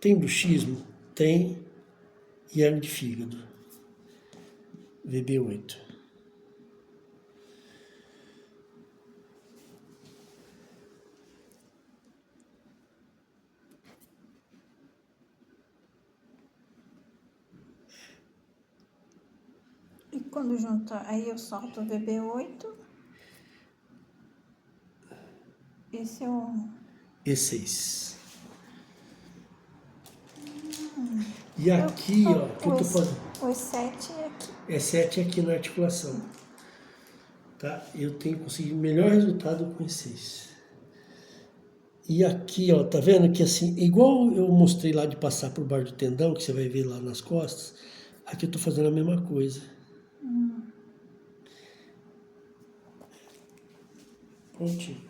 Tem bruxismo? Tem. E hernia de fígado. VB8. E quando junta, aí eu solto o VB8. Esse é o... E6. E aqui, ó, que eu tô fazendo. O E7 é aqui. E7 é aqui na articulação. Tá? Eu tenho conseguido melhor resultado com E6. E aqui, ó, tá vendo que assim, igual eu mostrei lá de passar por baixo do tendão, que você vai ver lá nas costas, aqui eu tô fazendo a mesma coisa. Prontinho.